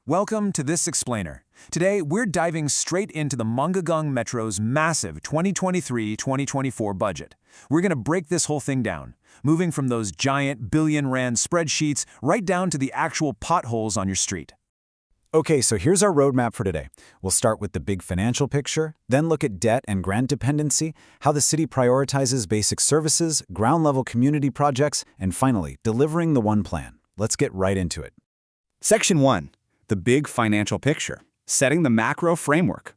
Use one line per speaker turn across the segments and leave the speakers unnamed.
Welcome to this explainer. Today, we're diving straight into the Mangaung Metro's massive 2023-2024 budget. We're going to break this whole thing down, moving from those giant billion-rand spreadsheets right down to the actual potholes on your street.
Okay, so here's our roadmap for today. We'll start with the big financial picture, then look at debt and grant dependency, how the city prioritizes basic services, ground-level community projects, and finally, delivering the one plan. Let's get right into it.
Section 1. The big financial picture, setting the macro framework.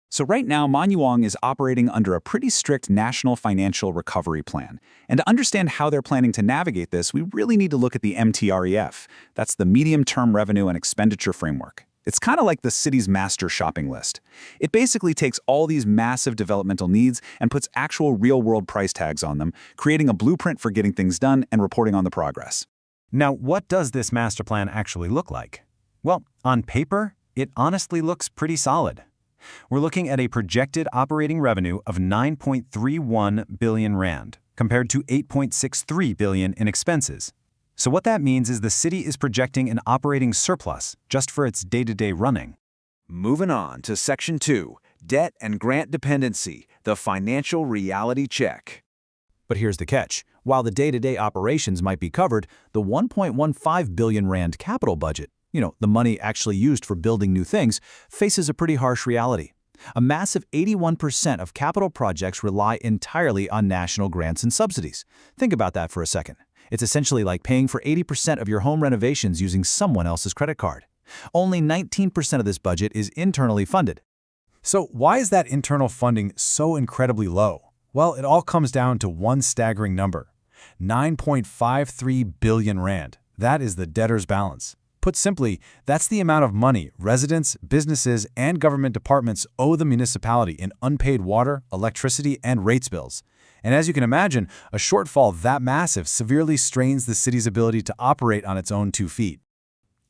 So right now, Mangaung is operating under a pretty strict National Financial Recovery Plan. And to understand how they're planning to navigate this, we really need to look at the MTREF. That's the Medium-Term Revenue and Expenditure Framework. It's kind of like the city's master shopping list. It basically takes all these massive developmental needs and puts actual real-world price tags on them, creating a blueprint for getting things done and reporting on the progress.
Now, what does this master plan actually look like? Well, on paper, it honestly looks pretty solid. We're looking at a projected operating revenue of 9.31 billion rand, compared to 8.63 billion in expenses. So what that means is the city is projecting an operating surplus just for its day-to-day running.
Moving on to Section 2, Debt and Grant Dependency, the Financial Reality Check.
But here's the catch. While the day-to-day operations might be covered, the 1.15 billion rand capital budget, the money actually used for building new things, faces a pretty harsh reality. A massive 81% of capital projects rely entirely on national grants and subsidies. Think about that for a second. It's essentially like paying for 80% of your home renovations using someone else's credit card. Only 19% of this budget is internally funded.
So why is that internal funding so incredibly low? Well, it all comes down to one staggering number: 9.53 billion rand. That is the debtor's balance. Put simply, that's the amount of money residents, businesses, and government departments owe the municipality in unpaid water, electricity, and rates bills. And as you can imagine, a shortfall that massive severely strains the city's ability to operate on its own 2 feet.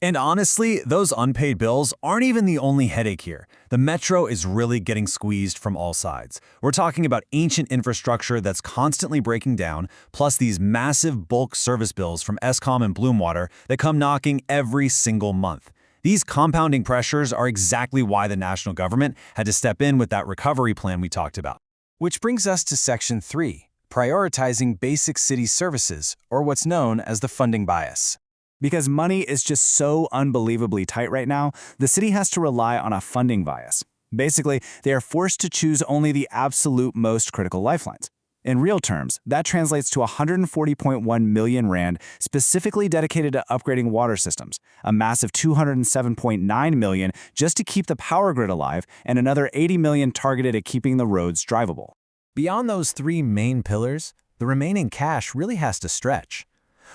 And honestly, those unpaid bills aren't even the only headache here. The metro is really getting squeezed from all sides. We're talking about ancient infrastructure that's constantly breaking down, plus these massive bulk service bills from Eskom and Bloomwater that come knocking every single month. These compounding pressures are exactly why the national government had to step in with that recovery plan we talked about.
Which brings us to Section 3, prioritizing basic city services, or what's known as the funding bias. Because money is just so unbelievably tight right now, the city has to rely on a funding bias. Basically, they are forced to choose only the absolute most critical lifelines. In real terms, that translates to 140.1 million rand specifically dedicated to upgrading water systems, a massive 207.9 million just to keep the power grid alive, and another 80 million targeted at keeping the roads drivable.
Beyond those 3 main pillars, the remaining cash really has to stretch.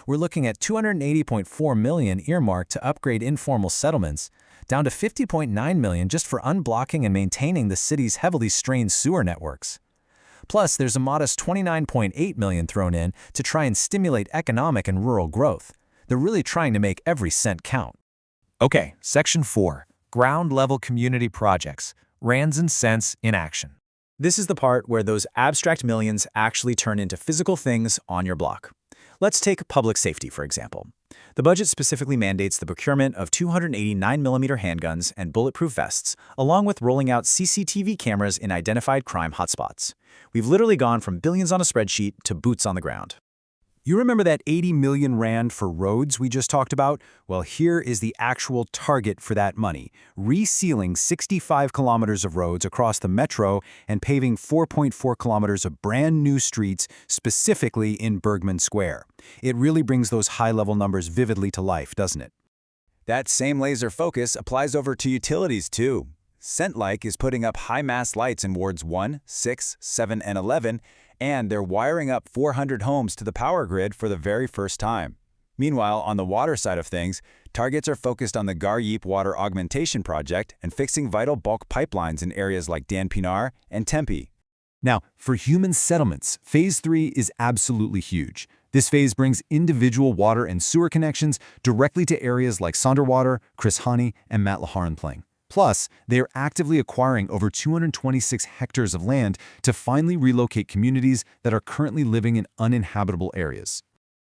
We're looking at 280.4 million earmarked to upgrade informal settlements, down to 50.9 million just for unblocking and maintaining the city's heavily strained sewer networks. Plus, there's a modest 29.8 million thrown in to try and stimulate economic and rural growth. They're really trying to make every cent count.
Okay, Section 4, Ground-Level Community Projects, rands and cents in action.
This is the part where those abstract millions actually turn into physical things on your block. Let's take public safety, for example. The budget specifically mandates the procurement of 289mm handguns and bulletproof vests, along with rolling out CCTV cameras in identified crime hotspots. We've literally gone from billions on a spreadsheet to boots on the ground.
You remember that 80 million rand for roads we just talked about? Well, here is the actual target for that money: resealing 65 kilometers of roads across the metro and paving 4.4 kilometers of brand new streets, specifically in Bergman Square. It really brings those high-level numbers vividly to life, doesn't it?
That same laser focus applies over to utilities too. Scent-like is putting up high-mast lights in wards 1, 6, 7, and 11, and they're wiring up 400 homes to the power grid for the very first time. Meanwhile, on the water side of things, targets are focused on the Garyeep Water Augmentation Project and fixing vital bulk pipelines in areas like Dan Pinar and Tempe.
Now, for human settlements, Phase 3 is absolutely huge. This phase brings individual water and sewer connections directly to areas like Sonderwater, Chris Hani, and Matlaharenpling. Plus, they are actively acquiring over 226 hectares of land to finally relocate communities that are currently living in uninhabitable areas.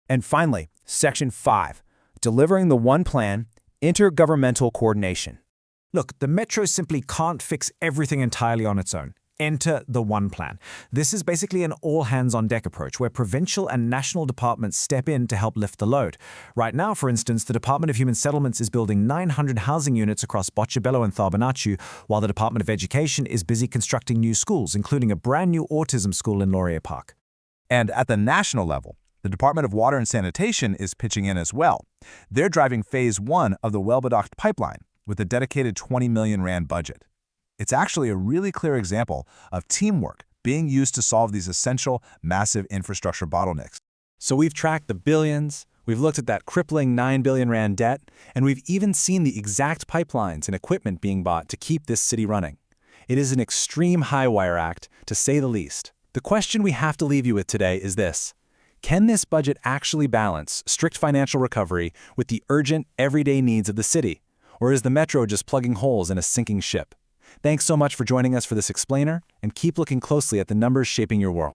And finally, Section 5, delivering the one plan
Intergovernmental coordination.
Look, the Metro simply can't fix everything entirely on its own. Enter the One Plan. This is basically an all-hands-on-deck approach where provincial and national departments step in to help lift the load. Right now, for instance, the Department of Human Settlements is building 900 housing units across Botshabelo and Tharbanachu, while the Department of Education is busy constructing new schools, including a brand new autism school in Laurier Park.
And at the national level, the Department of Water and Sanitation is pitching in as well. They're driving Phase 1 of the Welbedacht pipeline with a dedicated 20 million rand budget. It's actually a really clear example of teamwork being used to solve these essential, massive infrastructure bottlenecks.
So we've tracked the billions, we've looked at that crippling 9 billion rand debt, and we've even seen the exact pipelines and equipment being bought to keep this city running. It is an extreme high-wire act, to say the least. The question we have to leave you with today is this: can this budget actually balance strict financial recovery with the urgent, everyday needs of the city? Or is the Metro just plugging holes in a sinking ship? Thanks so much for joining us for this explainer, and keep looking closely at the numbers shaping your world.